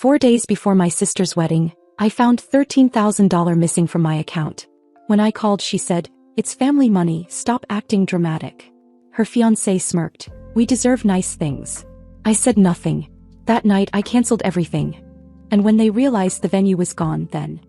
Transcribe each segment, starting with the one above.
4 days before my sister's wedding, I found $13,000 missing from my account. When I called, she said, "It's family money, stop acting dramatic." Her fiancé smirked. "We deserve nice things." I said nothing. That night I canceled everything. And when they realized the venue was gone, then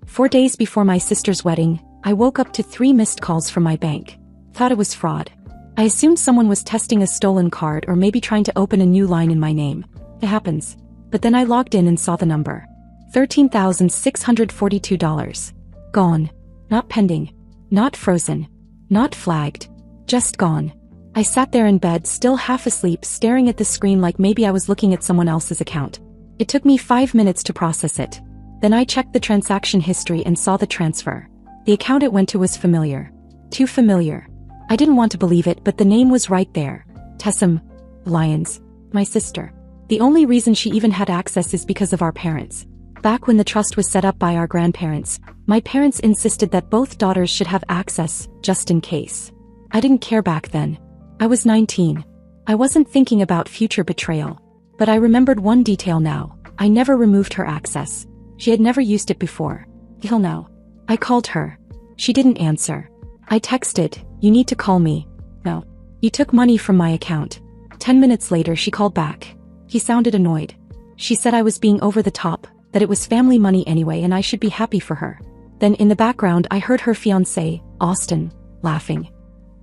4 days before my sister's wedding, I woke up to 3 missed calls from my bank. Thought it was fraud. I assumed someone was testing a stolen card or maybe trying to open a new line in my name. It happens. But then I logged in and saw the number. $13,642. Gone. Not pending. Not frozen. Not flagged. Just gone. I sat there in bed, still half asleep, staring at the screen like maybe I was looking at someone else's account. It took me 5 minutes to process it. Then I checked the transaction history and saw the transfer. The account it went to was familiar. Too familiar. I didn't want to believe it, but the name was right there. Tessa Lyons. My sister. The only reason she even had access is because of our parents. Back when the trust was set up by our grandparents, my parents insisted that both daughters should have access, just in case. I didn't care back then. I was 19. I wasn't thinking about future betrayal. But I remembered one detail now. I never removed her access. She had never used it before. Till now. I called her. She didn't answer. I texted, "You need to call me." "No. You took money from my account." 10 minutes later she called back. He sounded annoyed. She said I was being over the top, that it was family money anyway and I should be happy for her. Then in the background I heard her fiancé, Austin, laughing.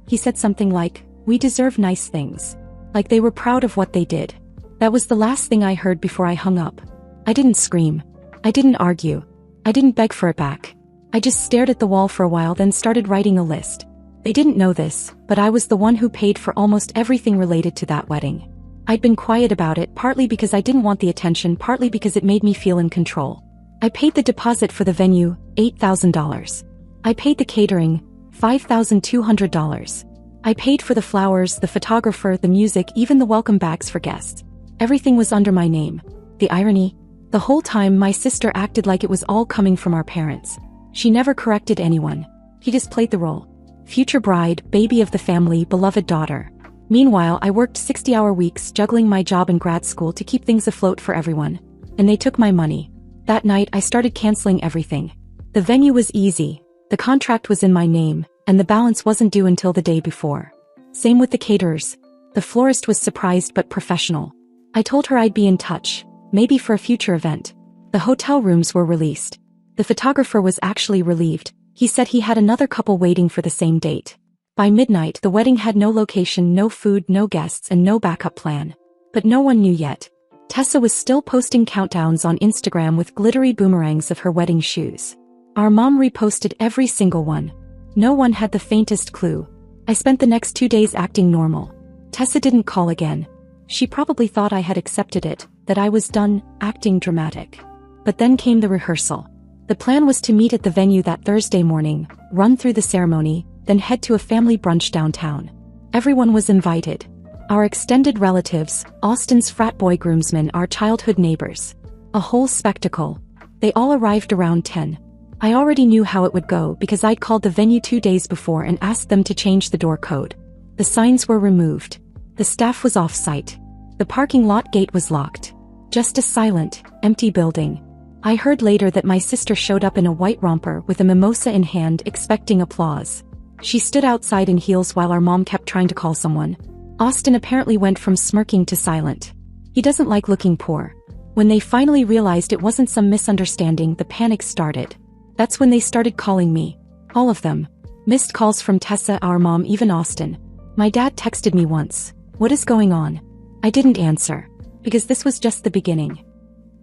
He said something like, "We deserve nice things." Like they were proud of what they did. That was the last thing I heard before I hung up. I didn't scream. I didn't argue. I didn't beg for it back. I just stared at the wall for a while, then started writing a list. They didn't know this, but I was the one who paid for almost everything related to that wedding. I'd been quiet about it, partly because I didn't want the attention, partly because it made me feel in control. I paid the deposit for the venue, $8,000. I paid the catering, $5,200. I paid for the flowers, the photographer, the music, even the welcome bags for guests. Everything was under my name. The irony? The whole time my sister acted like it was all coming from our parents. She never corrected anyone. He just played the role. Future bride, baby of the family, beloved daughter. Meanwhile, I worked 60-hour weeks, juggling my job and grad school to keep things afloat for everyone. And they took my money. That night, I started canceling everything. The venue was easy. The contract was in my name, and the balance wasn't due until the day before. Same with the caterers. The florist was surprised but professional. I told her I'd be in touch, maybe for a future event. The hotel rooms were released. The photographer was actually relieved. He said he had another couple waiting for the same date. By midnight, the wedding had no location, no food, no guests, and no backup plan. But no one knew yet. Tessa was still posting countdowns on Instagram with glittery boomerangs of her wedding shoes. Our mom reposted every single one. No one had the faintest clue. I spent the next 2 days acting normal. Tessa didn't call again. She probably thought I had accepted it, that I was done acting dramatic. But then came the rehearsal. The plan was to meet at the venue that Thursday morning, run through the ceremony, then head to a family brunch downtown. Everyone was invited. Our extended relatives, Austin's frat boy groomsmen, our childhood neighbors. A whole spectacle. They all arrived around 10. I already knew how it would go because I'd called the venue 2 days before and asked them to change the door code. The signs were removed. The staff was off-site. The parking lot gate was locked. Just a silent, empty building. I heard later that my sister showed up in a white romper with a mimosa in hand, expecting applause. She stood outside in heels while our mom kept trying to call someone. Austin apparently went from smirking to silent. He doesn't like looking poor. When they finally realized it wasn't some misunderstanding, the panic started. That's when they started calling me. All of them. Missed calls from Tessa, our mom, even Austin. My dad texted me once. "What is going on?" I didn't answer. Because this was just the beginning.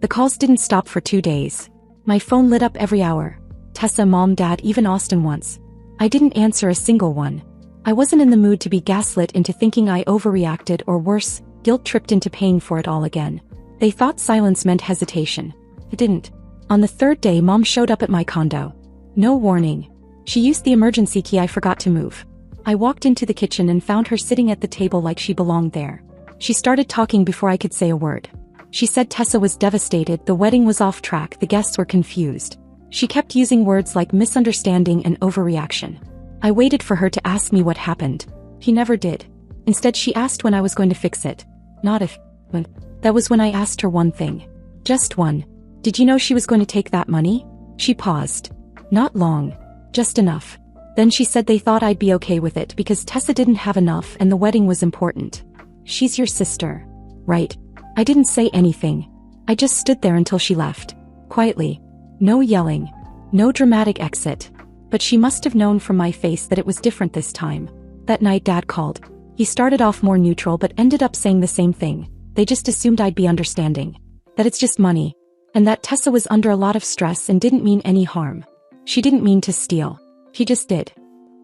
The calls didn't stop for 2 days. My phone lit up every hour. Tessa, mom, dad, even Austin once. I didn't answer a single one. I wasn't in the mood to be gaslit into thinking I overreacted, or worse, guilt-tripped into paying for it all again. They thought silence meant hesitation. It didn't. On the 3rd day, mom showed up at my condo. No warning. She used the emergency key I forgot to move. I walked into the kitchen and found her sitting at the table like she belonged there. She started talking before I could say a word. She said Tessa was devastated, the wedding was off track, the guests were confused. She kept using words like misunderstanding and overreaction. I waited for her to ask me what happened. She never did. Instead, she asked when I was going to fix it. Not if. When. That was when I asked her one thing. Just one. Did you know she was going to take that money? She paused. Not long. Just enough. Then she said they thought I'd be okay with it because Tessa didn't have enough and the wedding was important. She's your sister. Right. I didn't say anything. I just stood there until she left. Quietly. No yelling. No dramatic exit. But she must have known from my face that it was different this time. That night Dad called. He started off more neutral but ended up saying the same thing. They just assumed I'd be understanding. That it's just money. And that Tessa was under a lot of stress and didn't mean any harm. She didn't mean to steal. He just did.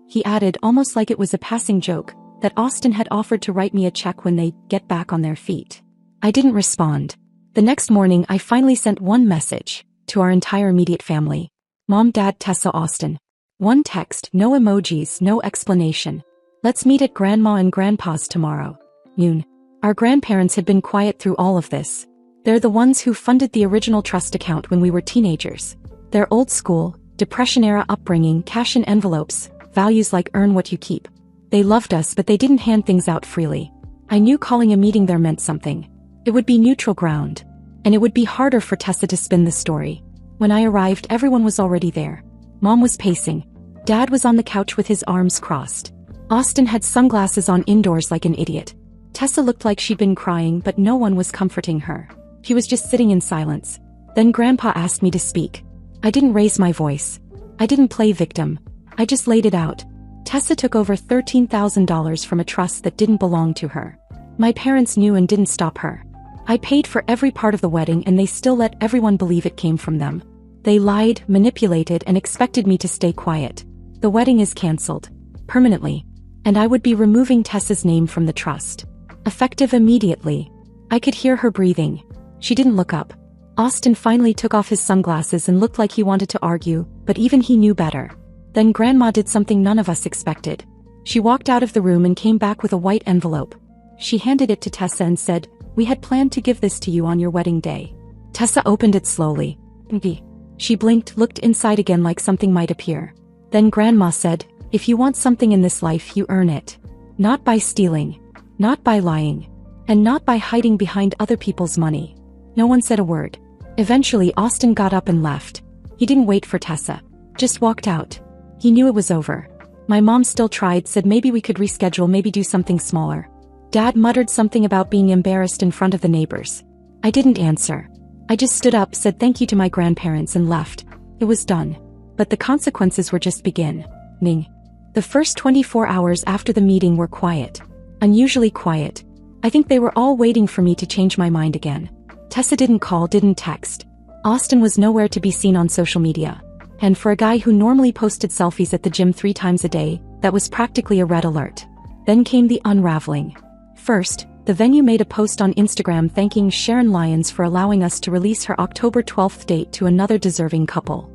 He added, almost like it was a passing joke, that Austin had offered to write me a check when they get back on their feet. I didn't respond. The next morning I finally sent one message to our entire immediate family. Mom, Dad, Tessa, Austin. One text, no emojis, no explanation. Let's meet at Grandma and Grandpa's tomorrow. Noon. Our grandparents had been quiet through all of this. They're the ones who funded the original trust account when we were teenagers. They're old school, Depression-era upbringing, cash in envelopes, values like earn what you keep. They loved us but they didn't hand things out freely. I knew calling a meeting there meant something. It would be neutral ground. And it would be harder for Tessa to spin the story. When I arrived, everyone was already there. Mom was pacing. Dad was on the couch with his arms crossed. Austin had sunglasses on indoors like an idiot. Tessa looked like she'd been crying but no one was comforting her. He was just sitting in silence. Then Grandpa asked me to speak. I didn't raise my voice. I didn't play victim. I just laid it out. Tessa took over $13,000 from a trust that didn't belong to her. My parents knew and didn't stop her. I paid for every part of the wedding and they still let everyone believe it came from them. They lied, manipulated, and expected me to stay quiet. The wedding is cancelled. Permanently. And I would be removing Tessa's name from the trust. Effective immediately. I could hear her breathing. She didn't look up. Austin finally took off his sunglasses and looked like he wanted to argue, but even he knew better. Then Grandma did something none of us expected. She walked out of the room and came back with a white envelope. She handed it to Tessa and said, "We had planned to give this to you on your wedding day." Tessa opened it slowly. She blinked, looked inside again like something might appear. Then Grandma said, "If you want something in this life, you earn it. Not by stealing. Not by lying. And not by hiding behind other people's money." No one said a word. Eventually Austin got up and left. He didn't wait for Tessa. Just walked out. He knew it was over. My mom still tried, said maybe we could reschedule, maybe do something smaller. Dad muttered something about being embarrassed in front of the neighbors. I didn't answer. I just stood up, said thank you to my grandparents and left. It was done. But the consequences were just beginning. The first 24 hours after the meeting were quiet. Unusually quiet. I think they were all waiting for me to change my mind again. Tessa didn't call, didn't text. Austin was nowhere to be seen on social media. And for a guy who normally posted selfies at the gym 3 times a day, that was practically a red alert. Then came the unraveling. First, the venue made a post on Instagram thanking Sharon Lyons for allowing us to release her October 12th date to another deserving couple.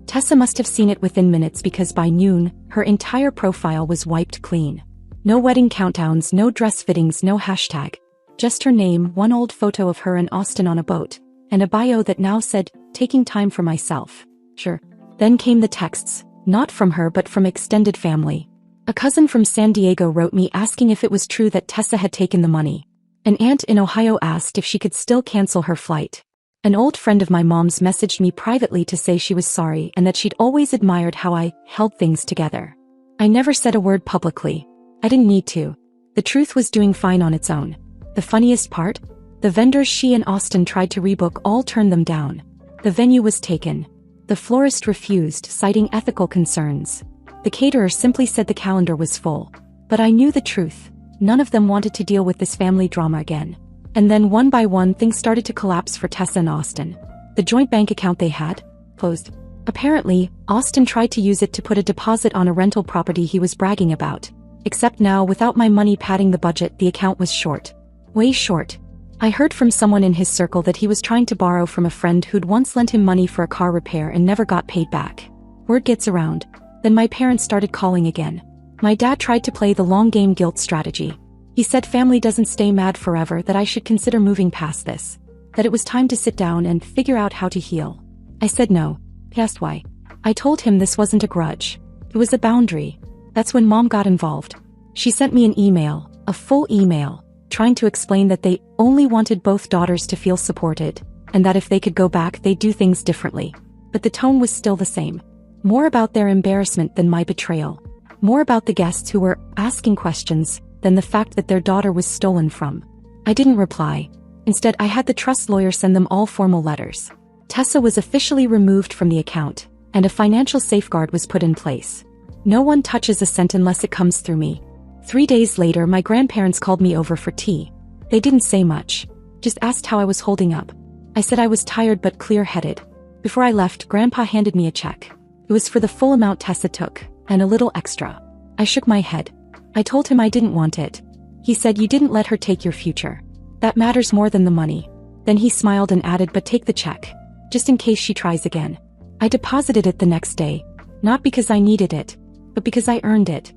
Tessa must have seen it within minutes because by noon, her entire profile was wiped clean. No wedding countdowns, no dress fittings, no hashtag. Just her name, one old photo of her and Austin on a boat, and a bio that now said, "Taking time for myself." Sure. Then came the texts, not from her but from extended family. A cousin from San Diego wrote me asking if it was true that Tessa had taken the money. An aunt in Ohio asked if she could still cancel her flight. An old friend of my mom's messaged me privately to say she was sorry and that she'd always admired how I held things together. I never said a word publicly. I didn't need to. The truth was doing fine on its own. The funniest part? The vendors she and Austin tried to rebook all turned them down. The venue was taken. The florist refused, citing ethical concerns. The caterer simply said the calendar was full. But I knew the truth. None of them wanted to deal with this family drama again. And then one by one things started to collapse for Tessa and Austin. The joint bank account they had closed. Apparently, Austin tried to use it to put a deposit on a rental property he was bragging about. Except now, without my money padding the budget, the account was short. Way short. I heard from someone in his circle that he was trying to borrow from a friend who'd once lent him money for a car repair and never got paid back. Word gets around. Then my parents started calling again. My dad tried to play the long game guilt strategy. He said family doesn't stay mad forever, that I should consider moving past this. That it was time to sit down and figure out how to heal. I said no. He asked why. I told him this wasn't a grudge. It was a boundary. That's when Mom got involved. She sent me an email, a full email, trying to explain that they only wanted both daughters to feel supported, and that if they could go back they'd do things differently. But the tone was still the same. More about their embarrassment than my betrayal. More about the guests who were asking questions than the fact that their daughter was stolen from. I didn't reply. Instead, I had the trust lawyer send them all formal letters. Tessa was officially removed from the account, and a financial safeguard was put in place. No one touches a cent unless it comes through me. 3 days later, my grandparents called me over for tea. They didn't say much, just asked how I was holding up. I said I was tired but clear-headed. Before I left, Grandpa handed me a check. It was for the full amount Tessa took, and a little extra. I shook my head. I told him I didn't want it. He said, "You didn't let her take your future. That matters more than the money." Then he smiled and added, "But take the check, just in case she tries again." I deposited it the next day, not because I needed it, but because I earned it.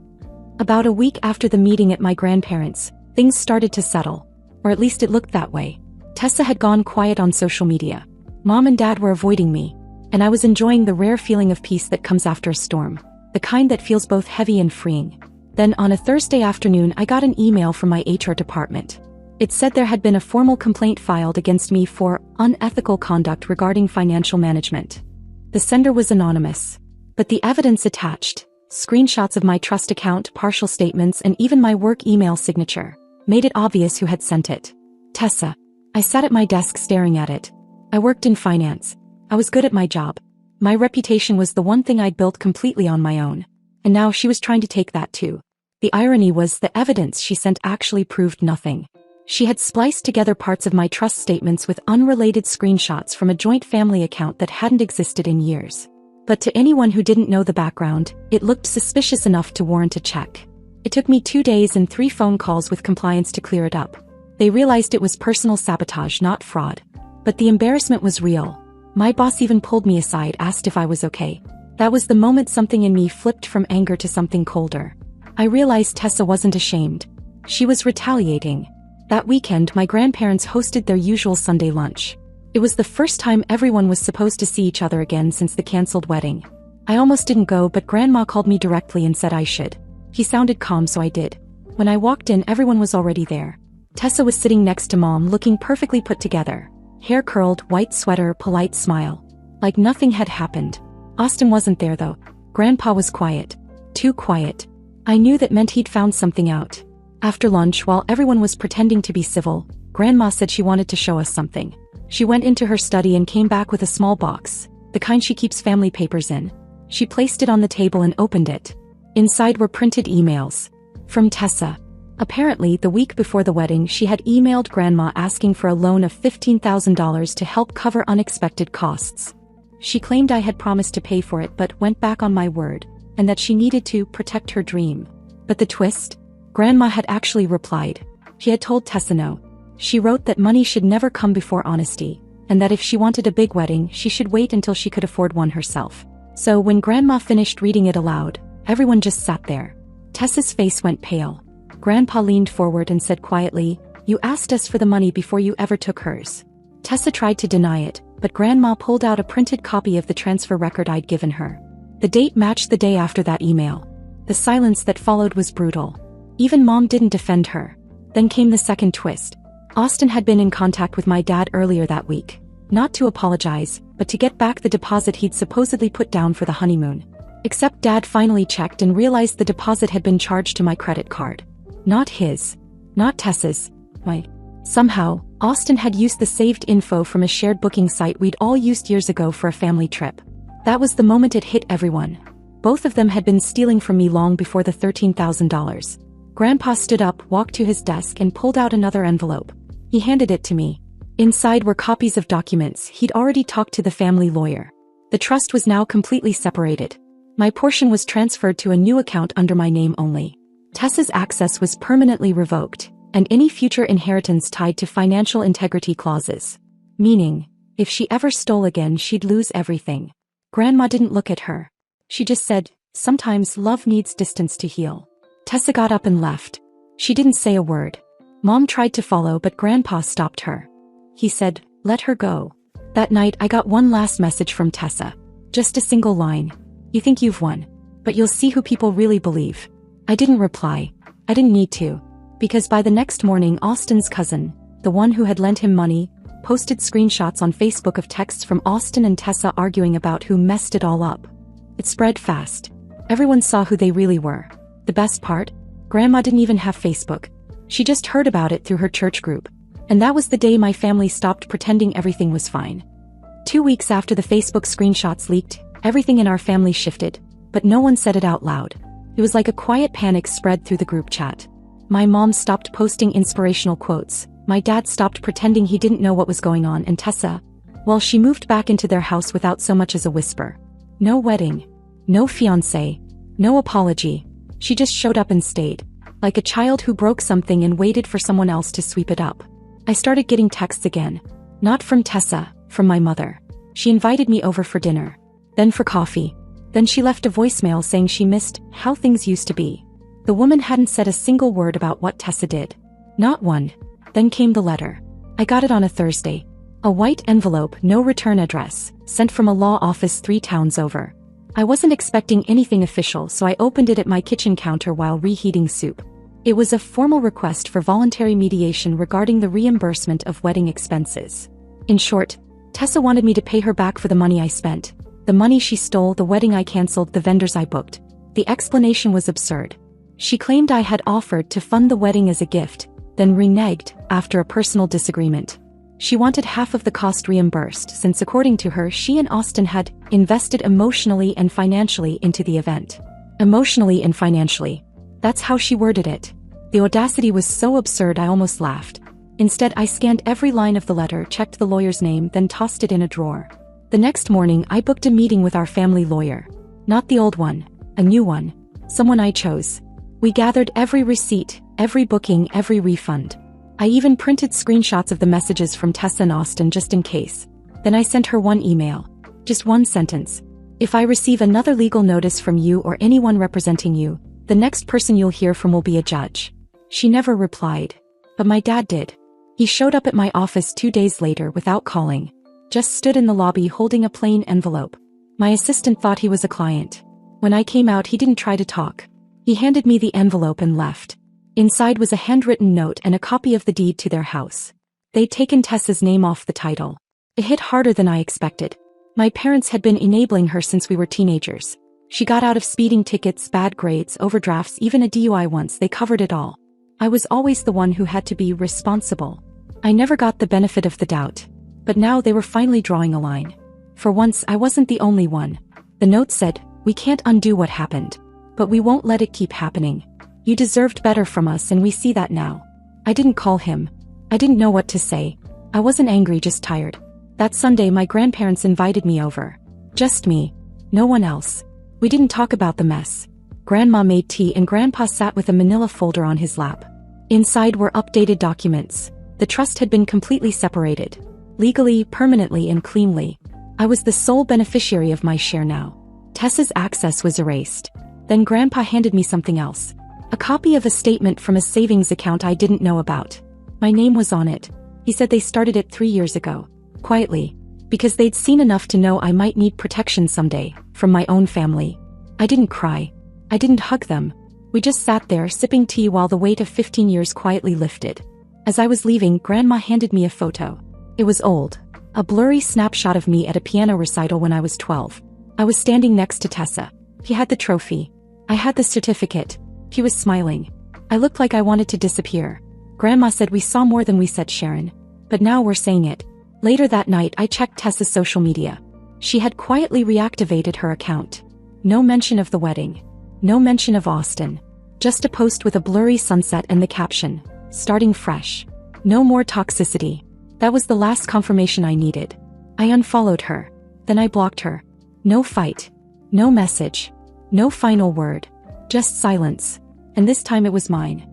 About a week after the meeting at my grandparents', things started to settle, or at least it looked that way. Tessa had gone quiet on social media. Mom and Dad were avoiding me, and I was enjoying the rare feeling of peace that comes after a storm, the kind that feels both heavy and freeing. Then on a Thursday afternoon I got an email from my HR department. It said there had been a formal complaint filed against me for unethical conduct regarding financial management. The sender was anonymous, but the evidence attached, screenshots of my trust account, partial statements, and even my work email signature, made it obvious who had sent it. Tessa. I sat at my desk staring at it. I worked in finance. I was good at my job. My reputation was the one thing I'd built completely on my own. And now she was trying to take that too. The irony was the evidence she sent actually proved nothing. She had spliced together parts of my trust statements with unrelated screenshots from a joint family account that hadn't existed in years. But to anyone who didn't know the background, it looked suspicious enough to warrant a check. It took me 2 days and 3 phone calls with compliance to clear it up. They realized it was personal sabotage, not fraud. But the embarrassment was real. My boss even pulled me aside, asked if I was okay. That was the moment something in me flipped from anger to something colder. I realized Tessa wasn't ashamed. She was retaliating. That weekend, my grandparents hosted their usual Sunday lunch. It was the first time everyone was supposed to see each other again since the cancelled wedding. I almost didn't go, but Grandma called me directly and said I should. He sounded calm, so I did. When I walked in, everyone was already there. Tessa was sitting next to Mom, looking perfectly put together. Hair curled, white sweater, polite smile. Like nothing had happened. Austin wasn't there though. Grandpa was quiet. Too quiet. I knew that meant he'd found something out. After lunch, while everyone was pretending to be civil, Grandma said she wanted to show us something. She went into her study and came back with a small box, the kind she keeps family papers in. She placed it on the table and opened it. Inside were printed emails. From Tessa. Apparently, the week before the wedding, she had emailed Grandma asking for a loan of $15,000 to help cover unexpected costs. She claimed I had promised to pay for it but went back on my word, and that she needed to protect her dream. But the twist? Grandma had actually replied. She had told Tessa no. She wrote that money should never come before honesty, and that if she wanted a big wedding, she should wait until she could afford one herself. So when Grandma finished reading it aloud, everyone just sat there. Tessa's face went pale. Grandpa leaned forward and said quietly, "You asked us for the money before you ever took hers." Tessa tried to deny it, but Grandma pulled out a printed copy of the transfer record I'd given her. The date matched the day after that email. The silence that followed was brutal. Even Mom didn't defend her. Then came the second twist. Austin had been in contact with my dad earlier that week. Not to apologize, but to get back the deposit he'd supposedly put down for the honeymoon. Except Dad finally checked and realized the deposit had been charged to my credit card. Not his. Not Tessa's. My. Somehow, Austin had used the saved info from a shared booking site we'd all used years ago for a family trip. That was the moment it hit everyone. Both of them had been stealing from me long before the $13,000. Grandpa stood up, walked to his desk and pulled out another envelope. He handed it to me. Inside were copies of documents he'd already talked to the family lawyer. The trust was now completely separated. My portion was transferred to a new account under my name only. Tessa's access was permanently revoked, and any future inheritance tied to financial integrity clauses. Meaning, if she ever stole again, she'd lose everything. Grandma didn't look at her. She just said, "Sometimes love needs distance to heal." Tessa got up and left. She didn't say a word. Mom tried to follow, but Grandpa stopped her. He said, "Let her go." That night I got one last message from Tessa. Just a single line. "You think you've won, but you'll see who people really believe." I didn't reply. I didn't need to. Because by the next morning, Austin's cousin, the one who had lent him money, posted screenshots on Facebook of texts from Austin and Tessa arguing about who messed it all up. It spread fast. Everyone saw who they really were. The best part? Grandma didn't even have Facebook. She just heard about it through her church group. And that was the day my family stopped pretending everything was fine. 2 weeks after the Facebook screenshots leaked, everything in our family shifted, but no one said it out loud. It was like a quiet panic spread through the group chat. My mom stopped posting inspirational quotes, my dad stopped pretending he didn't know what was going on, and Tessa, well, she moved back into their house without so much as a whisper. No wedding. No fiancé. No apology. She just showed up and stayed, like a child who broke something and waited for someone else to sweep it up. I started getting texts again. Not from Tessa, from my mother. She invited me over for dinner. Then for coffee. Then she left a voicemail saying she missed how things used to be. The woman hadn't said a single word about what Tessa did. Not one. Then came the letter. I got it on a Thursday. A white envelope, no return address, sent from a law office 3 towns over. I wasn't expecting anything official, so I opened it at my kitchen counter while reheating soup. It was a formal request for voluntary mediation regarding the reimbursement of wedding expenses. In short, Tessa wanted me to pay her back for the money I spent, the money she stole, the wedding I canceled, the vendors I booked. The explanation was absurd. She claimed I had offered to fund the wedding as a gift, then reneged after a personal disagreement. She wanted half of the cost reimbursed since, according to her, she and Austin had invested emotionally and financially into the event. Emotionally and financially. That's how she worded it. The audacity was so absurd I almost laughed. Instead, I scanned every line of the letter, checked the lawyer's name, then tossed it in a drawer. The next morning, I booked a meeting with our family lawyer. Not the old one, a new one. Someone I chose. We gathered every receipt, every booking, every refund. I even printed screenshots of the messages from Tessa and Austin just in case. Then I sent her one email. Just one sentence. If I receive another legal notice from you or anyone representing you, the next person you'll hear from will be a judge. She never replied. But my dad did. He showed up at my office 2 days later without calling. Just stood in the lobby holding a plain envelope. My assistant thought he was a client. When I came out, he didn't try to talk. He handed me the envelope and left. Inside was a handwritten note and a copy of the deed to their house. They'd taken Tessa's name off the title. It hit harder than I expected. My parents had been enabling her since we were teenagers. She got out of speeding tickets, bad grades, overdrafts, even a DUI once. They covered it all. I was always the one who had to be responsible. I never got the benefit of the doubt. But now they were finally drawing a line. For once, I wasn't the only one. The note said, "We can't undo what happened. But we won't let it keep happening. You deserved better from us, and we see that now." I didn't call him. I didn't know what to say. I wasn't angry, just tired. That Sunday, my grandparents invited me over. Just me. No one else. We didn't talk about the mess. Grandma made tea and Grandpa sat with a manila folder on his lap. Inside were updated documents. The trust had been completely separated. Legally, permanently, and cleanly. I was the sole beneficiary of my share now. Tessa's access was erased. Then Grandpa handed me something else. A copy of a statement from a savings account I didn't know about. My name was on it. He said they started it 3 years ago. Quietly. Because they'd seen enough to know I might need protection someday, from my own family. I didn't cry. I didn't hug them. We just sat there sipping tea while the weight of 15 years quietly lifted. As I was leaving, Grandma handed me a photo. It was old. A blurry snapshot of me at a piano recital when I was 12. I was standing next to Tessa. He had the trophy. I had the certificate. He was smiling. I looked like I wanted to disappear. Grandma said we saw more than we said, Sharon. But now we're saying it. Later that night, I checked Tessa's social media. She had quietly reactivated her account. No mention of the wedding. No mention of Austin. Just a post with a blurry sunset and the caption, "Starting fresh." No more toxicity. That was the last confirmation I needed. I unfollowed her. Then I blocked her. No fight. No message. No final word. Just silence. And this time it was mine.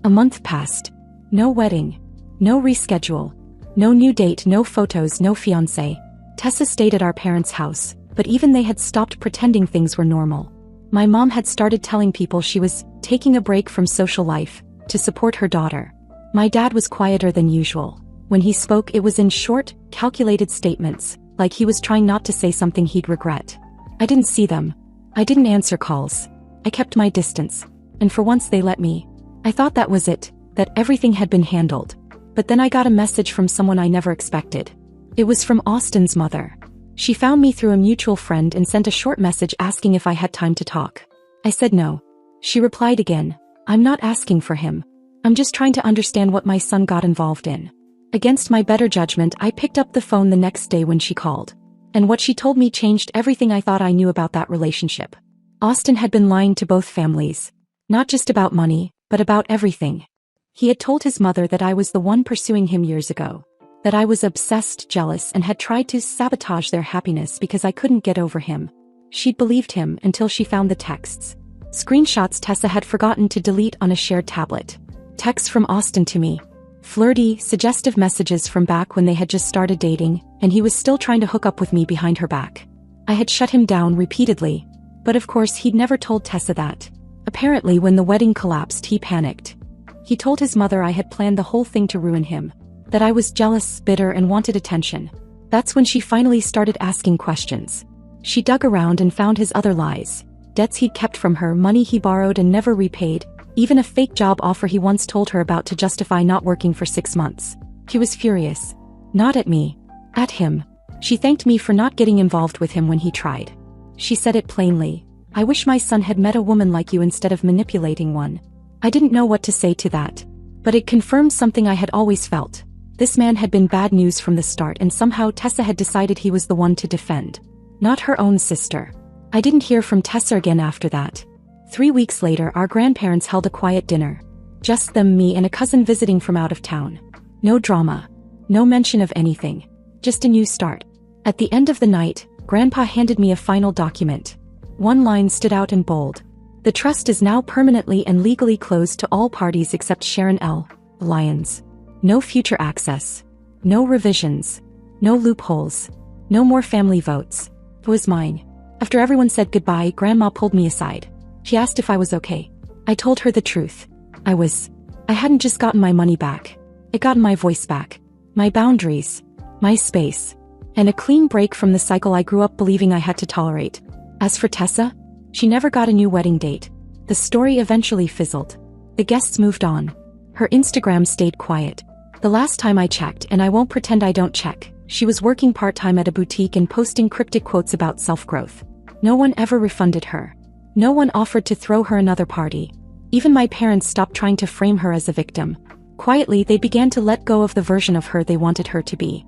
A month passed. No wedding. No reschedule. No new date, no photos, no fiancé. Tessa stayed at our parents' house, but even they had stopped pretending things were normal. My mom had started telling people she was taking a break from social life to support her daughter. My dad was quieter than usual. When he spoke, it was in short, calculated statements, like he was trying not to say something he'd regret. I didn't see them. I didn't answer calls. I kept my distance. And for once they let me. I thought that was it, that everything had been handled. But then I got a message from someone I never expected. It was from Austin's mother. She found me through a mutual friend and sent a short message asking if I had time to talk. I said no. She replied again, "I'm not asking for him. I'm just trying to understand what my son got involved in." Against my better judgment, I picked up the phone the next day when she called. And what she told me changed everything I thought I knew about that relationship. Austin had been lying to both families. Not just about money, but about everything. He had told his mother that I was the one pursuing him years ago. That I was obsessed, jealous, and had tried to sabotage their happiness because I couldn't get over him. She'd believed him until she found the texts. Screenshots Tessa had forgotten to delete on a shared tablet. Texts from Austin to me. Flirty, suggestive messages from back when they had just started dating, and he was still trying to hook up with me behind her back. I had shut him down repeatedly. But of course he'd never told Tessa that. Apparently when the wedding collapsed he panicked. He told his mother I had planned the whole thing to ruin him. That I was jealous, bitter, and wanted attention. That's when she finally started asking questions. She dug around and found his other lies. Debts he'd kept from her, money he borrowed and never repaid, even a fake job offer he once told her about to justify not working for 6 months. He was furious. Not at me. At him. She thanked me for not getting involved with him when he tried. She said it plainly. "I wish my son had met a woman like you instead of manipulating one." I didn't know what to say to that. But it confirmed something I had always felt. This man had been bad news from the start, and somehow Tessa had decided he was the one to defend. Not her own sister. I didn't hear from Tessa again after that. 3 weeks later, our grandparents held a quiet dinner. Just them, me, and a cousin visiting from out of town. No drama. No mention of anything. Just a new start. At the end of the night, Grandpa handed me a final document. One line stood out in bold. "The trust is now permanently and legally closed to all parties except Sharon L. Lyons. No future access. No revisions. No loopholes. No more family votes." It was mine. After everyone said goodbye, Grandma pulled me aside. She asked if I was okay. I told her the truth. I hadn't just gotten my money back. I'd gotten my voice back. My boundaries. My space. And a clean break from the cycle I grew up believing I had to tolerate. As for Tessa, she never got a new wedding date. The story eventually fizzled. The guests moved on. Her Instagram stayed quiet. The last time I checked, and I won't pretend I don't check, she was working part-time at a boutique and posting cryptic quotes about self-growth. No one ever refunded her. No one offered to throw her another party. Even my parents stopped trying to frame her as a victim. Quietly, they began to let go of the version of her they wanted her to be.